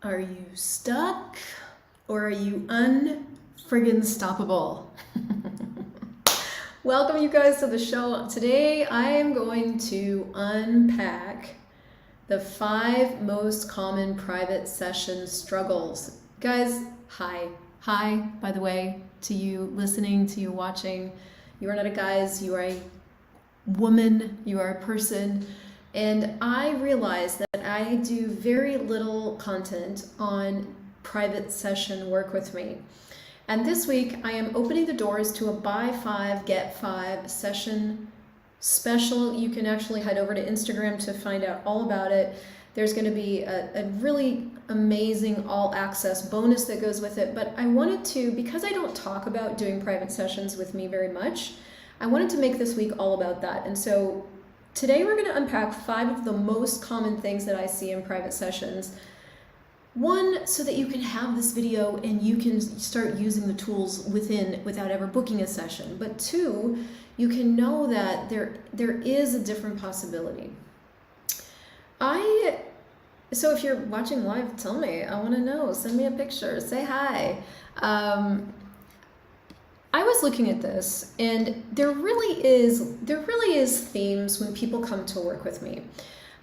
Are you stuck or are you un-friggin-stoppable? Welcome you guys to the show. Today I am going to unpack the 5 most common private session struggles. Guys, hi. Hi, by the way, to you listening, to you watching. You are not a guys, you are a woman, you are a person. And I realize that I do very little content on private session work with me. And this week I am opening the doors to a buy 5, get 5 session special. You can actually head over to Instagram to find out all about it. There's going to be a really amazing all access bonus that goes with it. But I wanted to, because I don't talk about doing private sessions with me very much, I wanted to make this week all about that. And so today we're going to unpack 5 of the most common things that I see in private sessions. One, so that you can have this video and you can start using the tools without ever booking a session. But 2, you can know that there is a different possibility. So if you're watching live, tell me. I want to know. Send me a picture. Say hi. I was looking at this, and there really is themes when people come to work with me.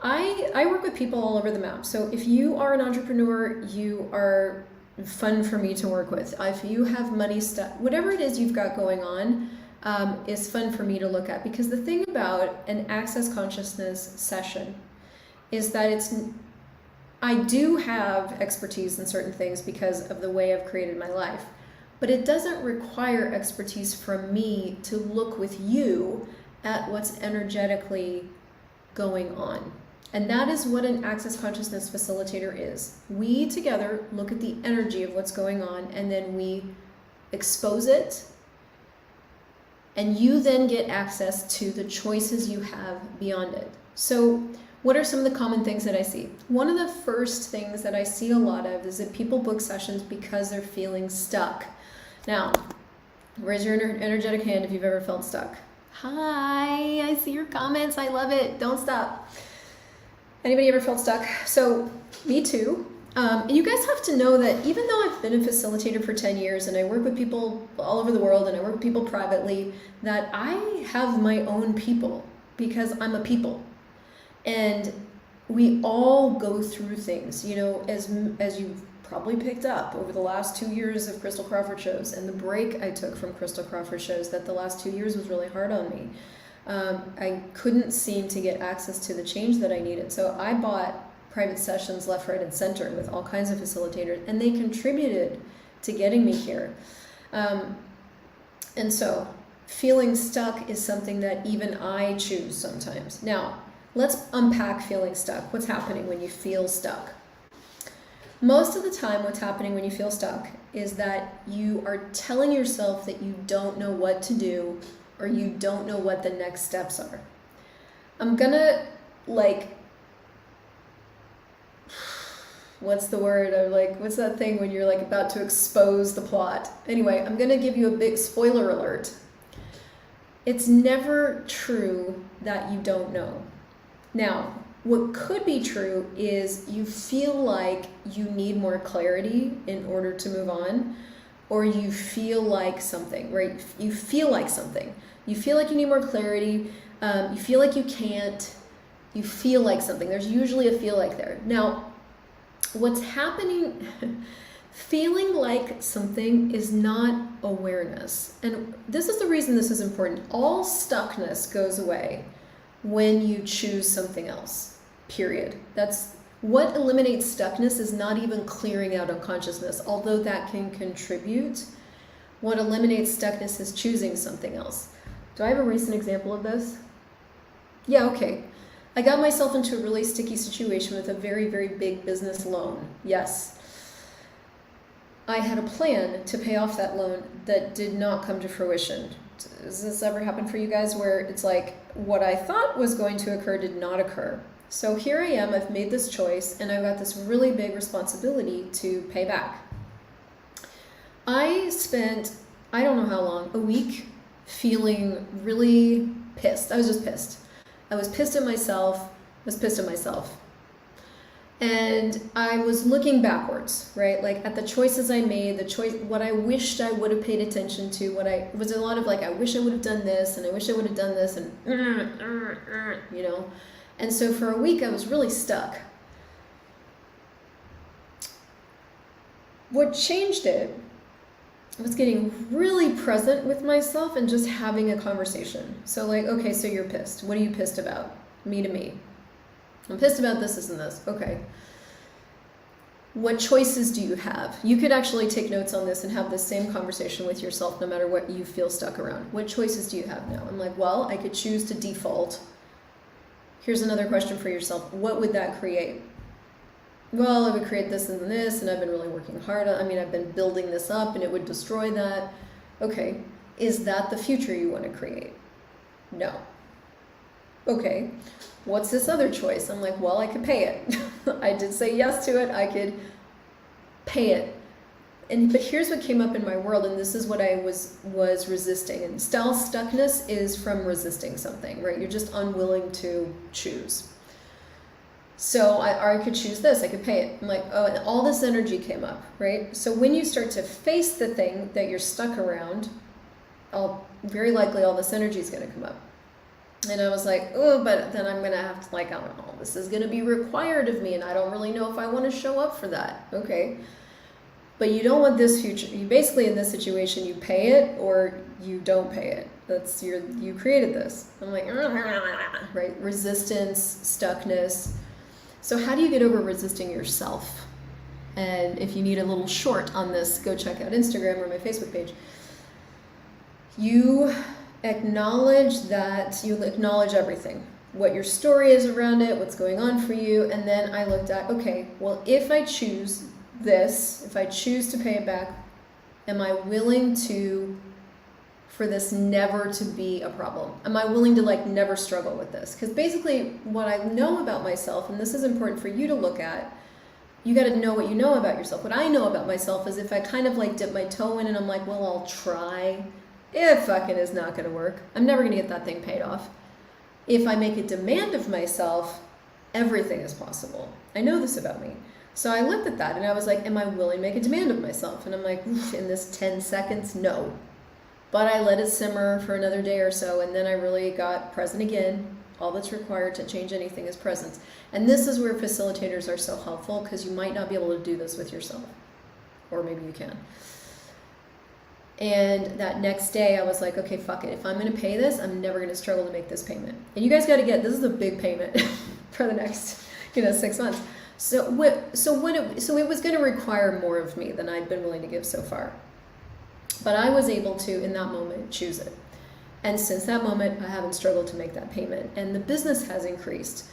I work with people all over the map. So if you are an entrepreneur, you are fun for me to work with. If you have money stuff, whatever it is you've got going on, is fun for me to look at. Because the thing about an access consciousness session is that I do have expertise in certain things because of the way I've created my life. But it doesn't require expertise from me to look with you at what's energetically going on. And that is what an access consciousness facilitator is. We together look at the energy of what's going on, and then we expose it, and you then get access to the choices you have beyond it. So what are some of the common things that I see? One of the first things that I see a lot of is that people book sessions because they're feeling stuck. Now, raise your energetic hand if you've ever felt stuck. Hi, I see your comments. I love it. Don't stop. Anybody ever felt stuck? So, me too. And you guys have to know that even though I've been a facilitator for 10 years and I work with people all over the world and I work with people privately, that I have my own people because I'm a people. And we all go through things, you know, as you've probably picked up over the last 2 years of Crystal Crawford shows and the break I took from Crystal Crawford shows, that the last 2 years was really hard on me. I couldn't seem to get access to the change that I needed. So I bought private sessions left, right, and center with all kinds of facilitators, and they contributed to getting me here. And so feeling stuck is something that even I choose sometimes. Now, let's unpack feeling stuck. What's happening when you feel stuck? Most of the time, what's happening when you feel stuck is that you are telling yourself that you don't know what to do or you don't know what the next steps are. I'm gonna, what's the word? Or what's that thing when you're about to expose the plot? Anyway, I'm gonna give you a big spoiler alert. It's never true that you don't know. Now, what could be true is you feel like you need more clarity in order to move on, or you feel like something, right? You feel like something. You feel like you need more clarity. You feel like you can't. You feel like something. There's usually a feel like there. Now, what's happening, feeling like something is not awareness. And this is the reason this is important. All stuckness goes away when you choose something else, period. That's what eliminates stuckness, is not even clearing out unconsciousness, although that can contribute. What eliminates stuckness is choosing something else. Do I have a recent example of this? Yeah, okay. I got myself into a really sticky situation with a very, very big business loan. Yes. I had a plan to pay off that loan that did not come to fruition. Does this ever happen for you guys where it's like what I thought was going to occur did not occur? So here I am, I've made this choice, and I've got this really big responsibility to pay back. I spent, I don't know how long, a week feeling really pissed. I was just pissed. I was pissed at myself. And I was looking backwards, right? Like at the choices I made, what I wished I would have paid attention to, it was a lot of like, I wish I would have done this, and I wish I would have done this, and you know? And so for a week, I was really stuck. What changed it was getting really present with myself and just having a conversation. So like, okay, so you're pissed. What are you pissed about? Me to me. I'm pissed about this, this, and this. Okay. What choices do you have? You could actually take notes on this and have the same conversation with yourself no matter what you feel stuck around. What choices do you have now? I'm like, well, I could choose to default. Here's another question for yourself. What would that create? Well, it would create this and this, and I've been really working hard on, I've been building this up, and it would destroy that. Okay. Is that the future you want to create? No. Okay. What's this other choice? I'm like, well, I could pay it. I did say yes to it. I could pay it. But here's what came up in my world, and this is what I was resisting. And style stuckness is from resisting something, right? You're just unwilling to choose. So I could choose this. I could pay it. I'm like, oh, and all this energy came up, right? So when you start to face the thing that you're stuck around, very likely all this energy is going to come up. And I was like, oh, but then I'm going to have to, like, I don't know, this is going to be required of me, and I don't really know if I want to show up for that. Okay. But you don't want this future. You basically, in this situation, you pay it or you don't pay it. You created this. I'm like, right? Resistance, stuckness. So how do you get over resisting yourself? And if you need a little short on this, go check out Instagram or my Facebook page. You acknowledge everything, what your story is around it, what's going on for you. And then I looked at, okay, well, if I choose this, if I choose to pay it back, am I willing for this never to be a problem? Am I willing to like never struggle with this? Because basically what I know about myself, and this is important for you to look at, you got to know what you know about yourself. What I know about myself is if I kind of like dip my toe in and I'm like, well, I'll try. It fucking is not going to work. I'm never going to get that thing paid off. If I make a demand of myself, everything is possible. I know this about me. So I looked at that and I was like, am I willing to make a demand of myself? And I'm like, in this 10 seconds, no. But I let it simmer for another day or so, and then I really got present again. All that's required to change anything is presence. And this is where facilitators are so helpful, because you might not be able to do this with yourself. Or maybe you can. And that next day I was like, okay, fuck it. If I'm going to pay this, I'm never going to struggle to make this payment. And you guys got to get, this is a big payment for the next, 6 months. So it was going to require more of me than I'd been willing to give so far. But I was able to, in that moment, choose it. And since that moment, I haven't struggled to make that payment. And the business has increased.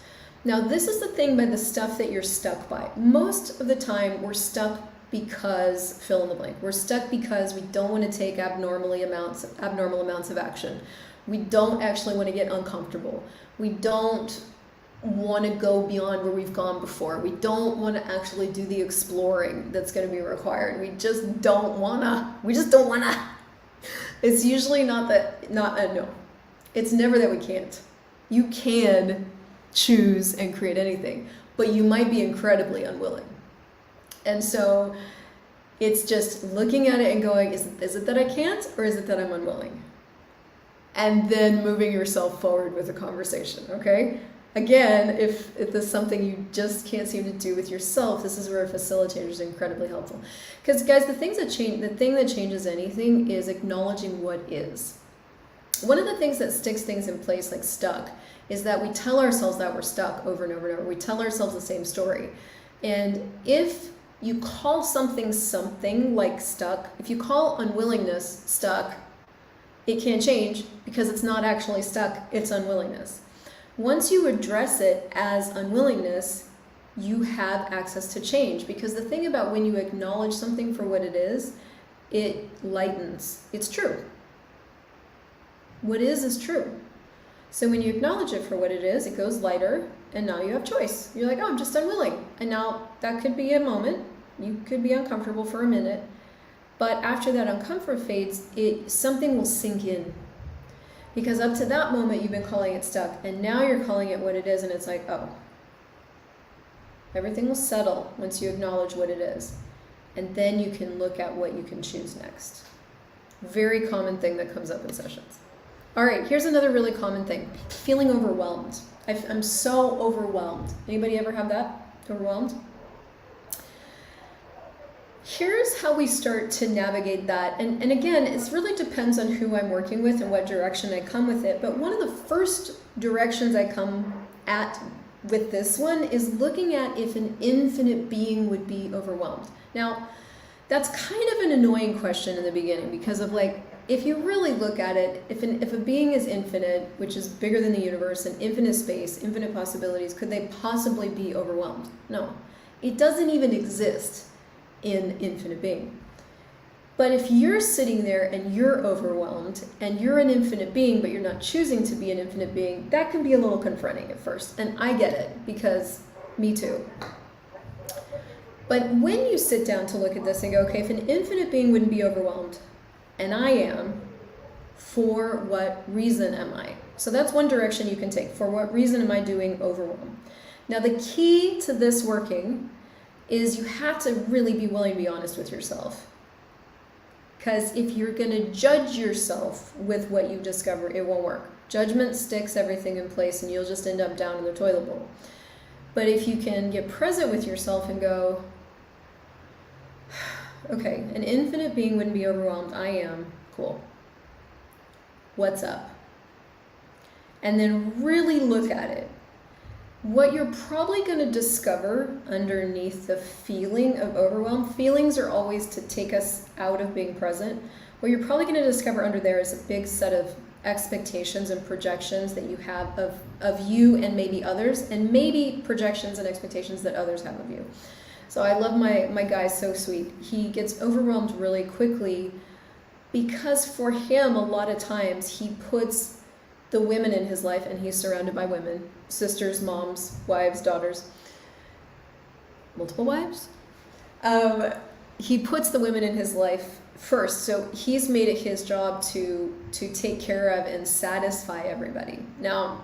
Now, this is the thing by the stuff that you're stuck by. Most of the time, we're stuck because, fill in the blank, we're stuck because we don't want to take abnormal amounts of action. We don't actually want to get uncomfortable. We don't want to go beyond where we've gone before. We don't want to actually do the exploring that's going to be required. We just don't want to. It's usually no. It's never that we can't. You can choose and create anything, but you might be incredibly unwilling. And so it's just looking at it and going, is it that I can't, or is it that I'm unwilling? And then moving yourself forward with a conversation, okay? Again, if this is something you just can't seem to do with yourself, this is where a facilitator is incredibly helpful. Because guys, the thing that changes anything is acknowledging what is. One of the things that sticks things in place, like stuck, is that we tell ourselves that we're stuck over and over and over. We tell ourselves the same story. And if you call something like stuck, if you call unwillingness stuck, it can't change because it's not actually stuck, it's unwillingness. Once you address it as unwillingness, you have access to change, because the thing about when you acknowledge something for what it is, it lightens. It's true. What is true. So when you acknowledge it for what it is, it goes lighter, and now you have choice. You're like, oh, I'm just unwilling. And now that could be a moment. You could be uncomfortable for a minute. But after that uncomfort fades, something will sink in. Because up to that moment, you've been calling it stuck, and now you're calling it what it is, and it's like, oh, Everything will settle once you acknowledge what it is. And then you can look at what you can choose next. Very common thing that comes up in sessions. All right, here's another really common thing. Feeling overwhelmed. I'm so overwhelmed. Anybody ever have that? Overwhelmed? Here's how we start to navigate that. And again, it really depends on who I'm working with and what direction I come with it. But one of the first directions I come at with this one is looking at if an infinite being would be overwhelmed. Now, that's kind of an annoying question in the beginning because of like, if you really look at it, if a being is infinite, which is bigger than the universe, and infinite space, infinite possibilities, could they possibly be overwhelmed? No. It doesn't even exist in infinite being. But if you're sitting there and you're overwhelmed and you're an infinite being, but you're not choosing to be an infinite being, that can be a little confronting at first. And I get it because me too. But when you sit down to look at this and go, okay, if an infinite being wouldn't be overwhelmed, and I am, for what reason am I? So that's one direction you can take. For what reason am I doing overwhelm? Now the key to this working is you have to really be willing to be honest with yourself. Because if you're going to judge yourself with what you discover, it won't work. Judgment sticks everything in place and you'll just end up down in the toilet bowl. But if you can get present with yourself and go, okay, an infinite being wouldn't be overwhelmed. I am. Cool. What's up? And then really look at it. What you're probably going to discover underneath the feeling of overwhelm, feelings are always to take us out of being present. What you're probably going to discover under there is a big set of expectations and projections that you have of you and maybe others, and maybe projections and expectations that others have of you. So I love my guy, so sweet. He gets overwhelmed really quickly because for him, a lot of times he puts the women in his life, and he's surrounded by women, sisters, moms, wives, daughters, multiple wives. He puts the women in his life first. So he's made it his job to take care of and satisfy everybody. Now,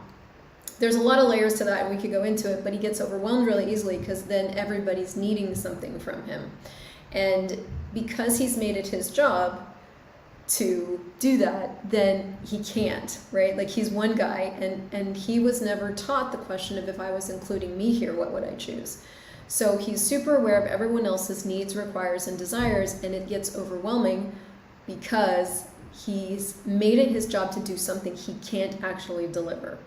there's a lot of layers to that, and we could go into it, but he gets overwhelmed really easily because then everybody's needing something from him. And because he's made it his job to do that, then he can't, right? Like he's one guy, and he was never taught the question of if I was including me here, what would I choose? So he's super aware of everyone else's needs, requires, and desires, and it gets overwhelming because he's made it his job to do something he can't actually deliver.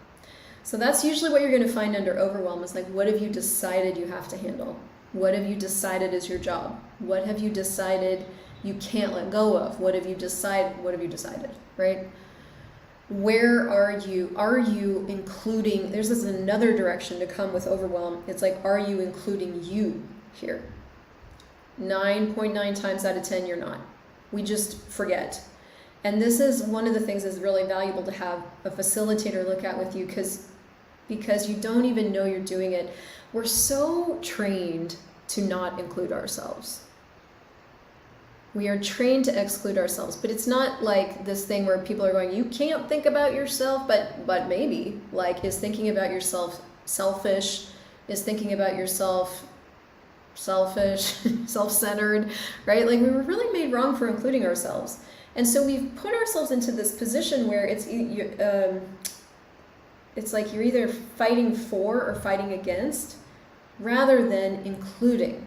So that's usually what you're going to find under overwhelm is like, what have you decided you have to handle? What have you decided is your job? What have you decided you can't let go of? What have you decided, right? Where are you? Are you including, there's this another direction to come with overwhelm. It's like, are you including you here? 9.9 times out of 10, you're not. We just forget. And this is one of the things that's really valuable to have a facilitator look at with you because you don't even know you're doing it. We're so trained to not include ourselves. We are trained to exclude ourselves, but it's not like this thing where people are going, you can't think about yourself, but maybe, like, is thinking about yourself selfish? Is thinking about yourself selfish, self-centered, right? Like, we were really made wrong for including ourselves. And so we've put ourselves into this position where it's like you're either fighting for or fighting against rather than including.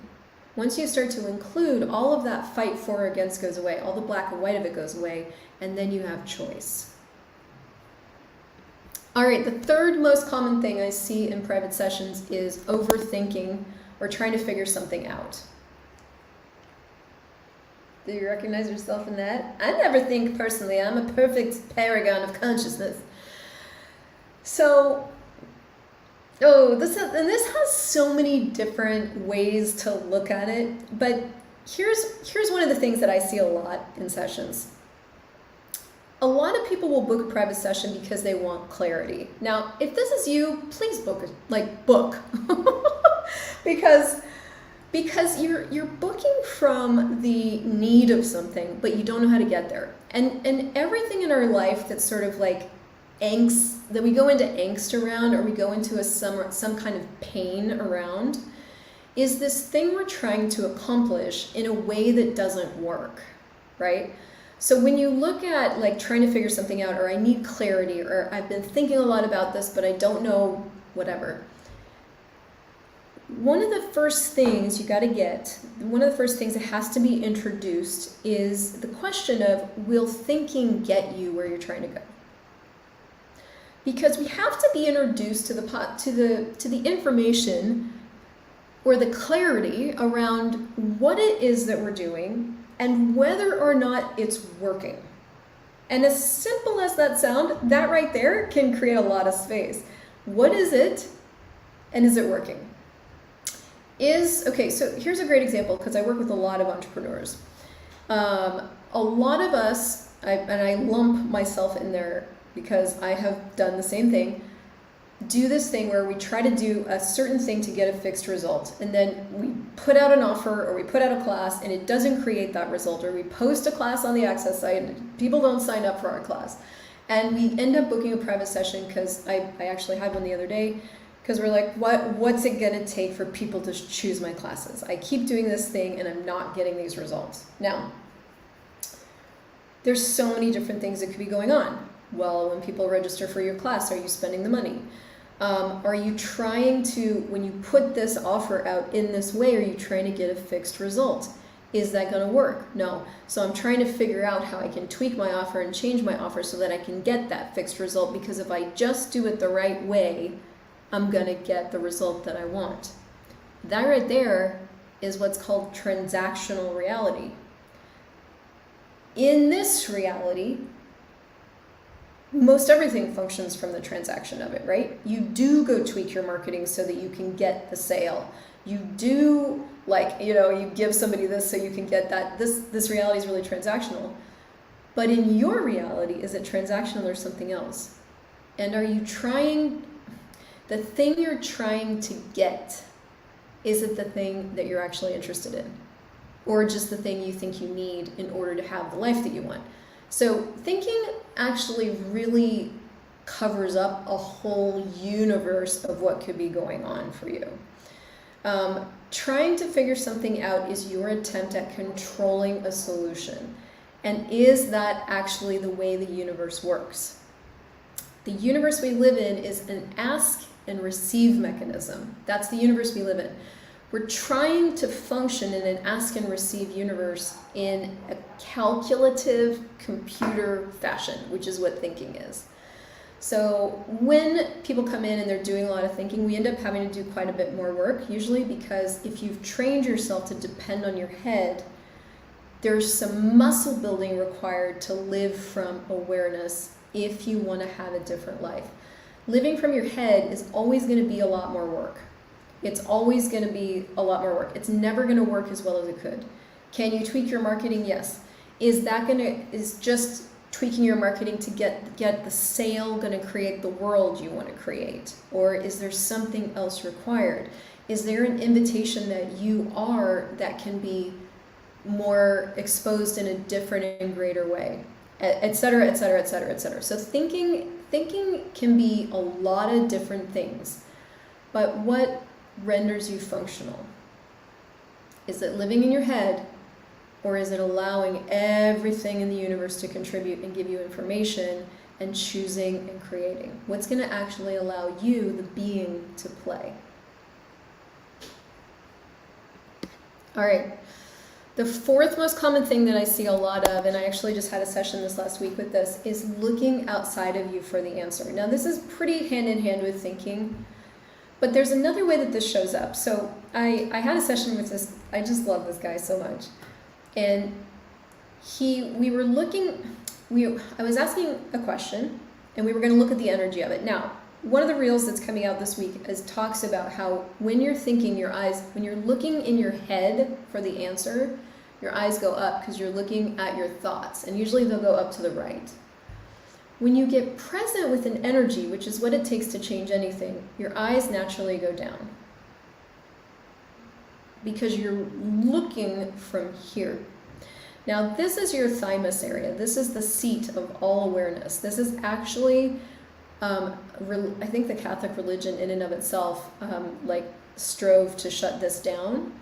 Once you start to include, all of that fight for or against goes away. All the black and white of it goes away, and then you have choice. All right, the third most common thing I see in private sessions is overthinking or trying to figure something out. Do you recognize yourself in that? I never think personally. I'm a perfect paragon of consciousness. So, this has so many different ways to look at it, but here's one of the things that I see a lot in sessions. A lot of people will book a private session because they want clarity. Now, if this is you, please book because you're booking from the need of something, but you don't know how to get there. And everything in our life that's sort of like angst, that we go into angst around, or we go into some kind of pain around, is this thing we're trying to accomplish in a way that doesn't work, right? So when you look at like trying to figure something out, or I need clarity, or I've been thinking a lot about this, but I don't know, whatever. One of the first things you got to get, one of the first things that has to be introduced is the question of, will thinking get you where you're trying to go? Because we have to be introduced to the information or the clarity around what it is that we're doing and whether or not it's working. And as simple as that sounds, that right there can create a lot of space. What is it, and is it working? Okay, so here's a great example, because I work with a lot of entrepreneurs. A lot of us, and I lump myself in there because I have done the same thing, do this thing where we try to do a certain thing to get a fixed result, and then we put out an offer or we put out a class and it doesn't create that result, or we post a class on the Access site and people don't sign up for our class, and we end up booking a private session, because I actually had one the other day, because we're like, what's it gonna take for people to choose my classes? I keep doing this thing and I'm not getting these results. Now, there's so many different things that could be going on. Well, when people register for your class, are you spending the money? Are you trying to, when you put this offer out in this way, are you trying to get a fixed result? Is that going to work? No. So I'm trying to figure out how I can tweak my offer and change my offer so that I can get that fixed result, because if I just do it the right way, I'm going to get the result that I want. That right there is what's called transactional reality. In this reality, most everything functions from the transaction of it, right? You do go tweak your marketing so that you can get the sale. You do, like, you give somebody this so you can get that. This reality is really transactional. But in your reality, is it transactional or something else? And are you trying, the thing you're trying to get, is it the thing that you're actually interested in? Or just the thing you think you need in order to have the life that you want? So thinking actually really covers up a whole universe of what could be going on for you. Trying to figure something out is your attempt at controlling a solution. And is that actually the way the universe works? The universe we live in is an ask and receive mechanism. That's the universe we live in. We're trying to function in an ask and receive universe in a calculative computer fashion, which is what thinking is. So when people come in and they're doing a lot of thinking, we end up having to do quite a bit more work, usually because if you've trained yourself to depend on your head, there's some muscle building required to live from awareness if you want to have a different life. Living from your head is always going to be a lot more work. It's always going to be a lot more work. It's never going to work as well as it could. Can you tweak your marketing? Yes. Is just tweaking your marketing to get the sale going to create the world you want to create? Or is there something else required? Is there an invitation that you are that can be more exposed in a different and greater way? Et cetera, et cetera, et cetera, et cetera. So thinking can be a lot of different things. But what renders you functional? Is it living in your head, or is it allowing everything in the universe to contribute and give you information and choosing and creating? What's going to actually allow you, the being, to play? All right. The fourth most common thing that I see a lot of, and I actually just had a session this last week with this, is looking outside of you for the answer. Now, this is pretty hand in hand with thinking. But there's another way that this shows up. So I had a session with this, I just love this guy so much. And I was asking a question, and we were going to look at the energy of it. Now, one of the reels that's coming out this week talks about how when you're thinking, when you're looking in your head for the answer, your eyes go up because you're looking at your thoughts, and usually they'll go up to the right. When you get present with an energy, which is what it takes to change anything, your eyes naturally go down because you're looking from here. Now, this is your thymus area. This is the seat of all awareness. This is actually, I think the Catholic religion in and of itself, like strove to shut this down,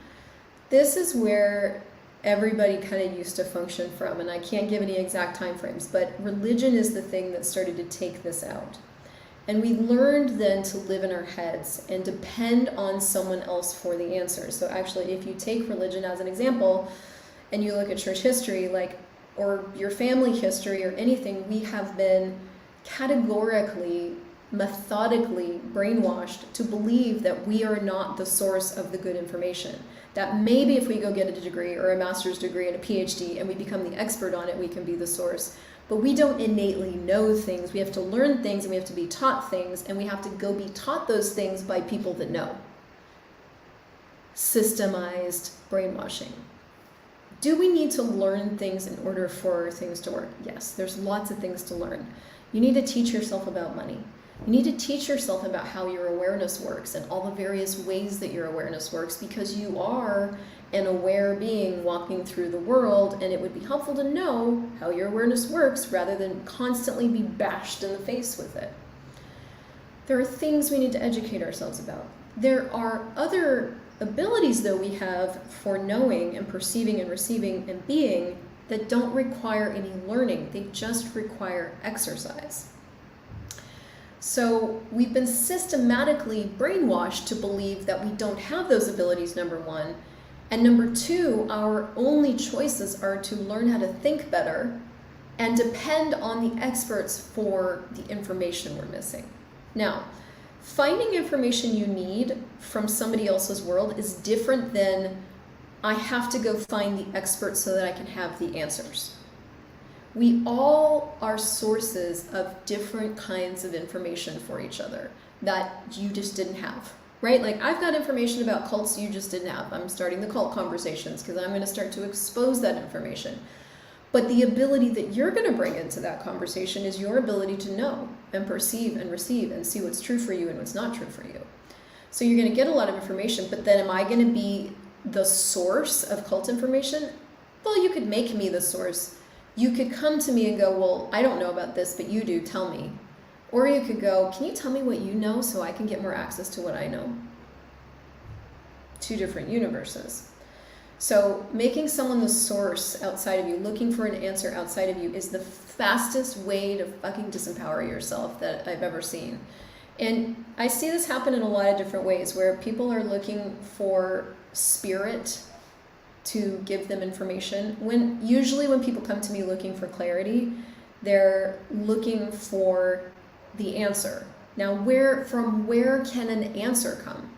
this is where everybody kind of used to function from, and I can't give any exact time frames, but religion is the thing that started to take this out. And we learned then to live in our heads and depend on someone else for the answers. So actually, if you take religion as an example and you look at church history, like, or your family history or anything, we have been categorically, methodically brainwashed to believe that we are not the source of the good information. That maybe if we go get a degree or a master's degree and a PhD and we become the expert on it, we can be the source. But we don't innately know things. We have to learn things and we have to be taught things, and we have to go be taught those things by people that know. Systemized brainwashing. Do we need to learn things in order for things to work? Yes, there's lots of things to learn. You need to teach yourself about money. You need to teach yourself about how your awareness works and all the various ways that your awareness works, because you are an aware being walking through the world, and it would be helpful to know how your awareness works rather than constantly be bashed in the face with it. There are things we need to educate ourselves about. There are other abilities, though, we have for knowing and perceiving and receiving and being that don't require any learning. They just require exercise. So we've been systematically brainwashed to believe that we don't have those abilities, number one. And number two, our only choices are to learn how to think better and depend on the experts for the information we're missing. Now, finding information you need from somebody else's world is different than I have to go find the experts so that I can have the answers. We all are sources of different kinds of information for each other that you just didn't have, right? Like, I've got information about cults you just didn't have. I'm starting the cult conversations because I'm going to start to expose that information. But the ability that you're going to bring into that conversation is your ability to know and perceive and receive and see what's true for you and what's not true for you. So you're going to get a lot of information, but then am I going to be the source of cult information? Well, you could make me the source. You could come to me and go, well, I don't know about this, but you do, tell me. Or you could go, can you tell me what you know so I can get more access to what I know? Two different universes. So making someone the source outside of you, looking for an answer outside of you, is the fastest way to fucking disempower yourself that I've ever seen. And I see this happen in a lot of different ways, where people are looking for spirit to give them information. Usually when people come to me looking for clarity, they're looking for the answer. Now, from where can an answer come?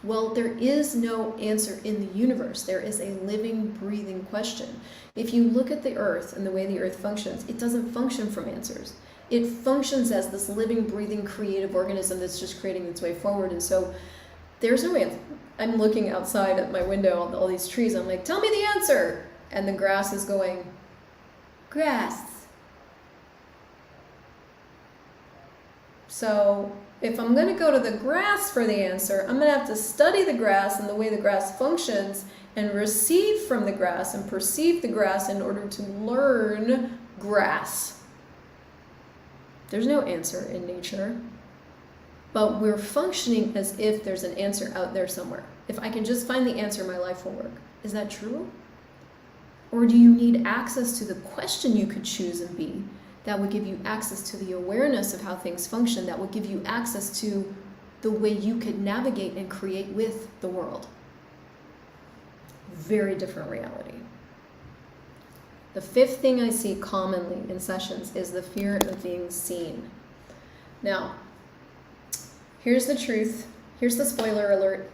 Well, there is no answer in the universe. There is a living, breathing question. If you look at the earth and the way the earth functions, it doesn't function from answers. It functions as this living, breathing, creative organism that's just creating its way forward. And so there's no answer. I'm looking outside at my window, all these trees. I'm like, tell me the answer. And the grass is going, grass. So if I'm going to go to the grass for the answer, I'm going to have to study the grass and the way the grass functions and receive from the grass and perceive the grass in order to learn grass. There's no answer in nature. But we're functioning as if there's an answer out there somewhere. If I can just find the answer, my life will work. Is that true? Or do you need access to the question you could choose and be that would give you access to the awareness of how things function, that would give you access to the way you could navigate and create with the world? Very different reality. The fifth thing I see commonly in sessions is the fear of being seen. Now, here's the truth. Here's the spoiler alert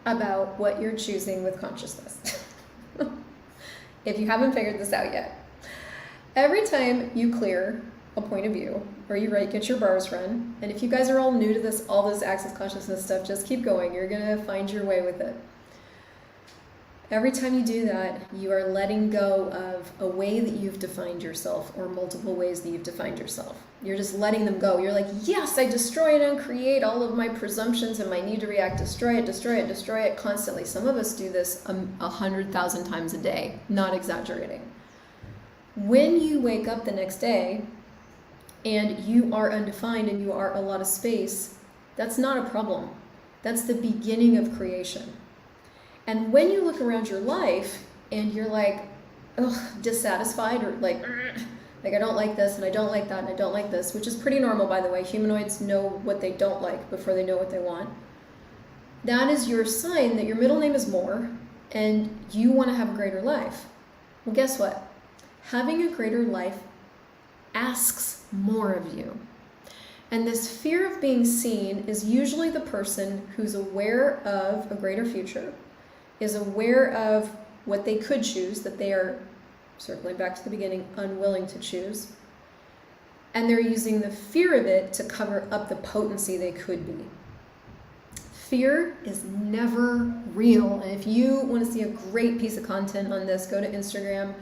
about what you're choosing with consciousness. If you haven't figured this out yet. Every time you clear a point of view, or you get your bars run, and if you guys are all new to this, all this access consciousness stuff, just keep going. You're going to find your way with it. Every time you do that, you are letting go of a way that you've defined yourself, or multiple ways that you've defined yourself. You're just letting them go. You're like, yes, I destroy and uncreate all of my presumptions and my need to react, destroy it, destroy it, destroy it constantly. Some of us do this 100,000 times a day, not exaggerating. When you wake up the next day and you are undefined and you are a lot of space, that's not a problem. That's the beginning of creation. And when you look around your life and you're like, ugh, dissatisfied, or like I don't like this, and I don't like that, and I don't like this, which is pretty normal, by the way. Humanoids know what they don't like before they know what they want. That is your sign that your middle name is more, and you want to have a greater life. Well, guess what? Having a greater life asks more of you. And this fear of being seen is usually the person who's aware of a greater future, is aware of what they could choose, that they are, circling back to the beginning, unwilling to choose. And they're using the fear of it to cover up the potency they could be. Fear is never real. And if you want to see a great piece of content on this, go to Instagram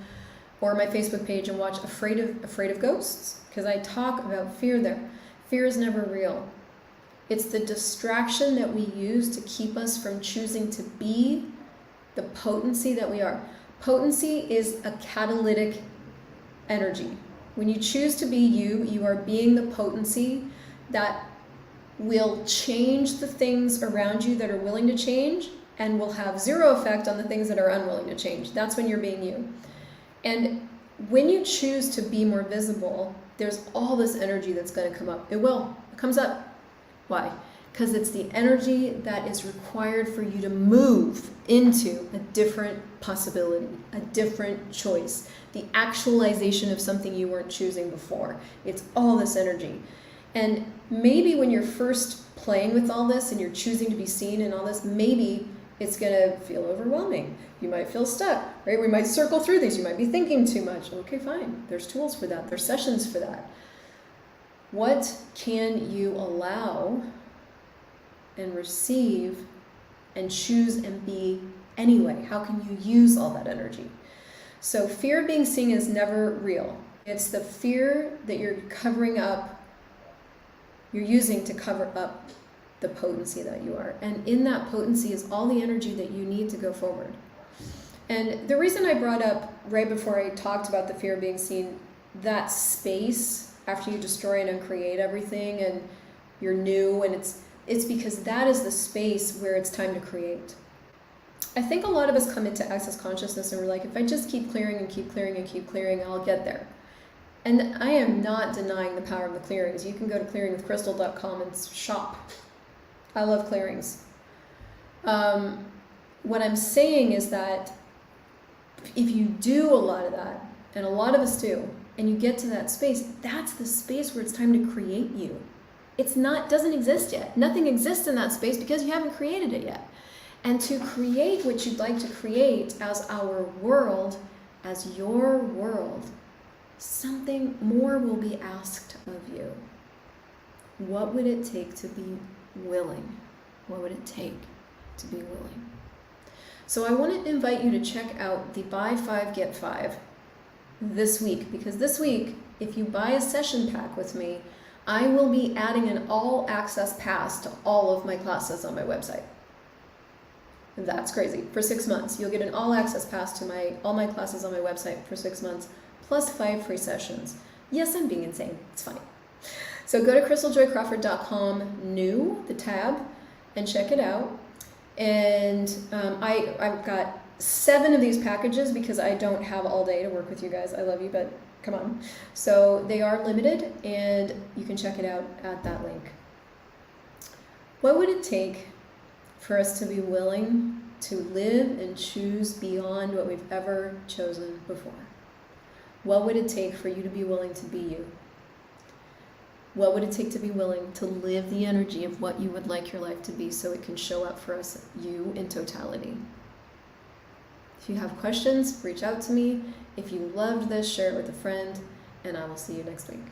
or my Facebook page and watch Afraid of Ghosts, because I talk about fear there. Fear is never real. It's the distraction that we use to keep us from choosing to be the potency that we are. Potency is a catalytic energy. When you choose to be you, you are being the potency that will change the things around you that are willing to change, and will have zero effect on the things that are unwilling to change. That's when you're being you. And when you choose to be more visible, there's all this energy that's going to come up. It will. It comes up. Why? Because it's the energy that is required for you to move into a different possibility, a different choice, the actualization of something you weren't choosing before. It's all this energy. And maybe when you're first playing with all this and you're choosing to be seen and all this, maybe it's going to feel overwhelming. You might feel stuck, right? We might circle through these. You might be thinking too much. Okay, fine. There's tools for that. There's sessions for that. What can you allow and receive and choose and be anyway? How can you use all that energy? So fear of being seen is never real. It's the fear that you're covering up, you're using to cover up the potency that you are. And in that potency is all the energy that you need to go forward. And the reason I brought up, right before I talked about the fear of being seen, that space after you destroy and uncreate everything and you're new, and it's because that is the space where it's time to create. I think a lot of us come into access consciousness and we're like, if I just keep clearing and keep clearing and keep clearing, I'll get there. And I am not denying the power of the clearings. You can go to clearingwithcrystal.com and shop. I love clearings. What I'm saying is that if you do a lot of that, and a lot of us do, and you get to that space, that's the space where it's time to create you. Doesn't exist yet. Nothing exists in that space because you haven't created it yet. And to create what you'd like to create as our world, as your world, something more will be asked of you. What would it take to be willing? What would it take to be willing? So I want to invite you to check out the Buy 5, Get 5 this week, because this week, if you buy a session pack with me, I will be adding an all-access pass to all of my classes on my website. And that's crazy. For 6 months, you'll get an all-access pass to all my classes on my website for 6 months, plus 5 free sessions. Yes, I'm being insane. It's funny. So go to crystaljoycrawford.com, new, the tab, and check it out. And I've got 7 of these packages because I don't have all day to work with you guys. I love you, but come on. So they are limited, and you can check it out at that link. What would it take for us to be willing to live and choose beyond what we've ever chosen before? What would it take for you to be willing to be you? What would it take to be willing to live the energy of what you would like your life to be so it can show up for us, you in totality? If you have questions, reach out to me. If you loved this, share it with a friend, and I will see you next week.